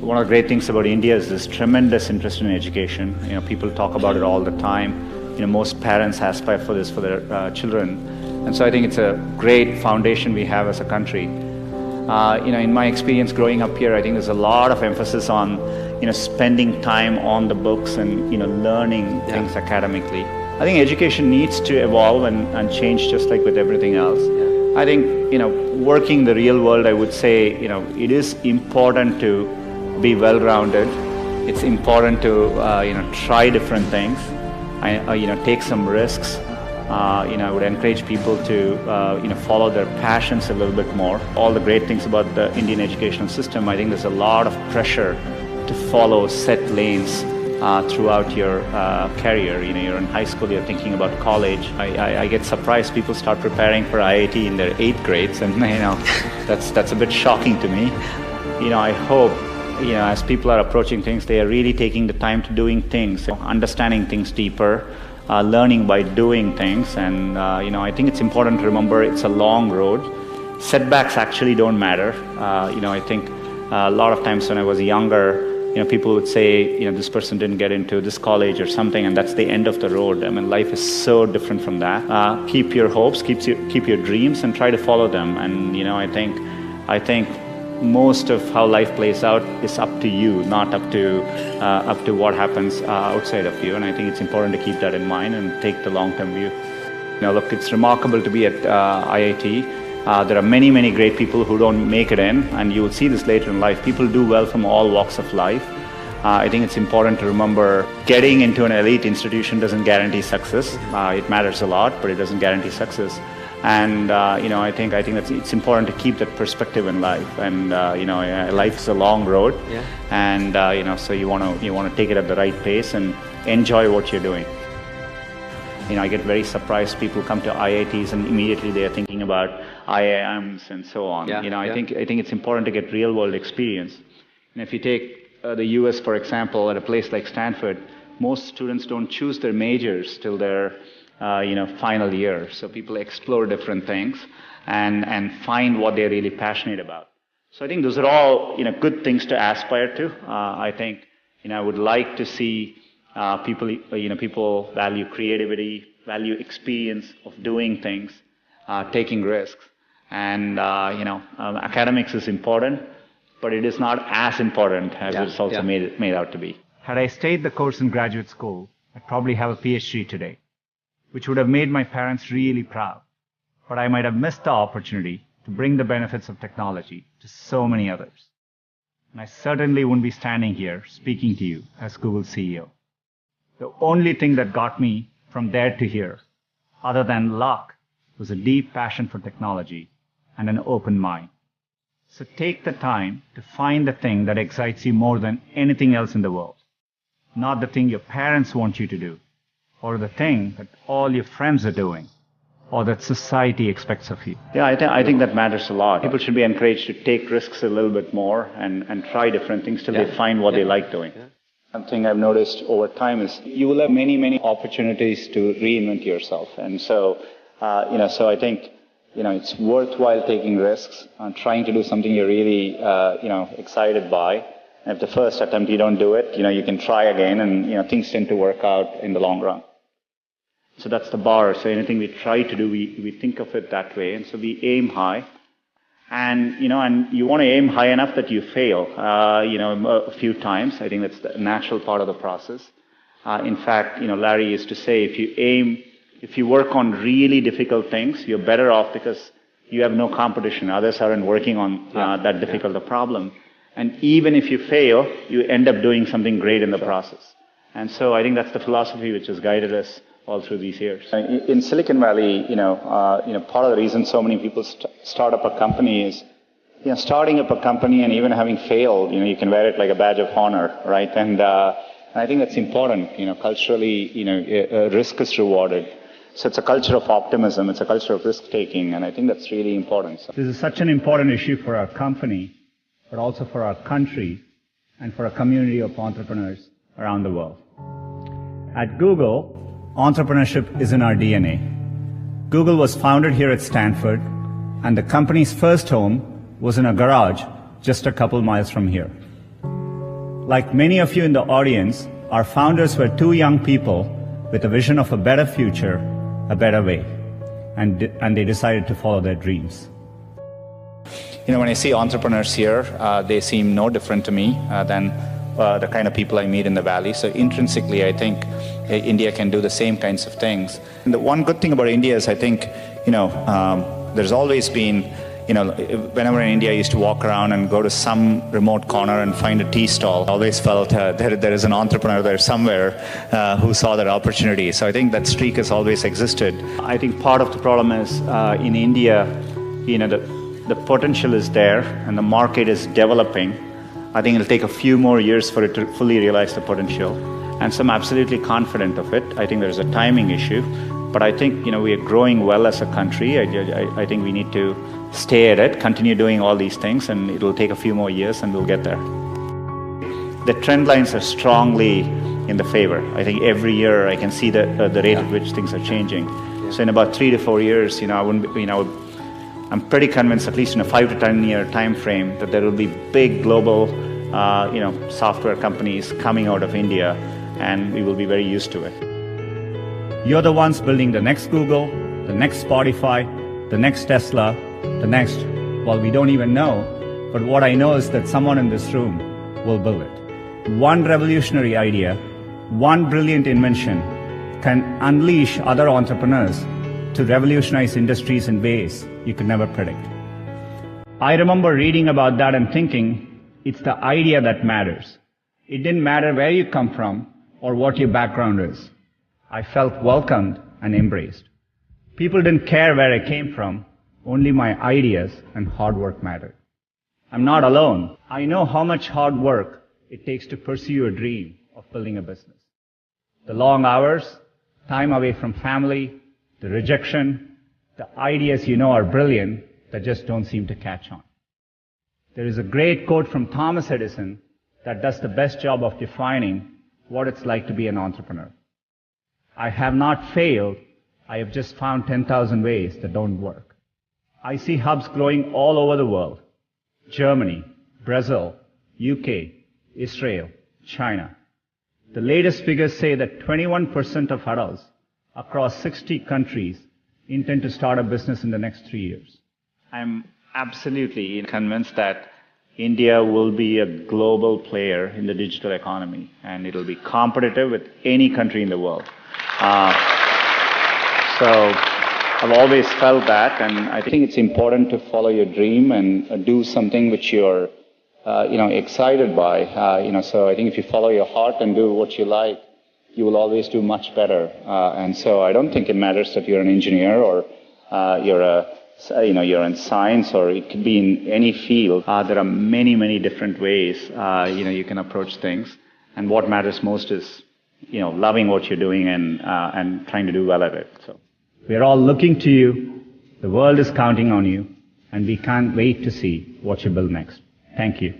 One of the great things about India is this tremendous interest in education. People talk about it all the time. Most parents aspire for this for their children. And so I think it's a great foundation we have as a country. In my experience growing up here, I think there's a lot of emphasis on, spending time on the books and, learning things academically. I think education needs to evolve and change just like with everything else. I think, working in the real world, I would say, it is important to be well-rounded. It's important to, try different things, take some risks. I would encourage people to, follow their passions a little bit more. All the great things about the Indian educational system, I think there's a lot of pressure to follow set lanes throughout your career. You're in high school, you're thinking about college. I get surprised people start preparing for IIT in their 8th grades, and that's a bit shocking to me. I hope as people are approaching things, they are really taking the time to doing things, understanding things deeper, learning by doing things. And I think it's important to remember it's a long road. Setbacks actually don't matter. I think a lot of times when I was younger, people would say, this person didn't get into this college or something, and that's the end of the road. I mean, life is so different from that. Keep your hopes, keep your dreams, and try to follow them. And I think most of how life plays out is up to you, not up to what happens outside of you. And I think it's important to keep that in mind and take the long-term view. Look, it's remarkable to be at IIT. There are many, many great people who don't make it in, and you will see this later in life. People do well from all walks of life. I think it's important to remember getting into an elite institution doesn't guarantee success. It matters a lot, but it doesn't guarantee success. And I think it's important to keep that perspective in life. And life is a long road, and so you want to take it at the right pace and enjoy what you're doing. I get very surprised. People come to IITs and immediately they are thinking about IIMs and so on. I think it's important to get real-world experience. And if you take the US, for example, at a place like Stanford, most students don't choose their majors till their final year. So people explore different things and find what they're really passionate about. So I think those are all good things to aspire to. I think I would like to see people value creativity, value experience of doing things, taking risks. And academics is important, but it is not as important as it's also made out to be. Had I stayed the course in graduate school, I'd probably have a PhD today, which would have made my parents really proud. But I might have missed the opportunity to bring the benefits of technology to so many others. And I certainly wouldn't be standing here speaking to you as Google's CEO. The only thing that got me from there to here, other than luck, was a deep passion for technology and an open mind. So take the time to find the thing that excites you more than anything else in the world. Not the thing your parents want you to do, or the thing that all your friends are doing, or that society expects of you. Yeah, I think that matters a lot. People should be encouraged to take risks a little bit more and try different things till they find what they like doing. Something I've noticed over time is you will have many, many opportunities to reinvent yourself. And so, so I think, it's worthwhile taking risks and trying to do something you're really, excited by. And if the first attempt you don't do it, you can try again, and, things tend to work out in the long run. So that's the bar. So anything we try to do, we think of it that way. And so we aim high. And, and you want to aim high enough that you fail, a few times. I think that's the natural part of the process. In fact, Larry used to say, if you work on really difficult things, you're better off because you have no competition. Others aren't working on that difficult a problem. And even if you fail, you end up doing something great in the process. And so I think that's the philosophy which has guided us all through these years. In Silicon Valley, part of the reason so many people start up a company is, starting up a company and even having failed, you can wear it like a badge of honor, right? And I think that's important. Culturally, risk is rewarded. So it's a culture of optimism. It's a culture of risk-taking, and I think that's really important. So this is such an important issue for our company, but also for our country and for a community of entrepreneurs around the world. At Google, entrepreneurship is in our DNA. Google was founded here at Stanford, and the company's first home was in a garage just a couple miles from here. Like many of you in the audience, our founders were two young people with a vision of a better future, a better way, and they decided to follow their dreams. When I see entrepreneurs here, they seem no different to me than the kind of people I meet in the Valley. So intrinsically, I think India can do the same kinds of things. And the one good thing about India is I think, there's always been, whenever in India I used to walk around and go to some remote corner and find a tea stall, I always felt there is an entrepreneur there somewhere who saw that opportunity. So I think that streak has always existed. I think part of the problem is in India, the potential is there and the market is developing. I think it'll take a few more years for it to fully realize the potential. And so I'm absolutely confident of it. I think there's a timing issue. But I think, we are growing well as a country. I think we need to stay at it, continue doing all these things, and it'll take a few more years and we'll get there. The trend lines are strongly in the favor. I think every year I can see the rate at which things are changing. So in about 3 to 4 years, I'm pretty convinced, at least in a 5 to 10 year time frame, that there will be big global, software companies coming out of India, and we will be very used to it. You're the ones building the next Google, the next Spotify, the next Tesla, well, we don't even know, but what I know is that someone in this room will build it. One revolutionary idea, one brilliant invention can unleash other entrepreneurs to revolutionize industries in ways you could never predict. I remember reading about that and thinking, it's the idea that matters. It didn't matter where you come from or what your background is. I felt welcomed and embraced. People didn't care where I came from, only my ideas and hard work mattered. I'm not alone. I know how much hard work it takes to pursue your dream of building a business. The long hours, time away from family, the rejection, the ideas are brilliant that just don't seem to catch on. There is a great quote from Thomas Edison that does the best job of defining what it's like to be an entrepreneur. I have not failed, I have just found 10,000 ways that don't work. I see hubs growing all over the world. Germany, Brazil, UK, Israel, China. The latest figures say that 21% of adults across 60 countries intend to start a business in the next 3 years. I'm absolutely convinced that India will be a global player in the digital economy, and it'll be competitive with any country in the world. So I've always felt that, and I think it's important to follow your dream and do something which you're, excited by. So I think if you follow your heart and do what you like, you will always do much better. And so I don't think it matters that you're an engineer or you're in science, or it could be in any field. There are many, many different ways, you can approach things. And what matters most is, loving what you're doing and trying to do well at it. So we're all looking to you. The world is counting on you, and we can't wait to see what you build next. Thank you.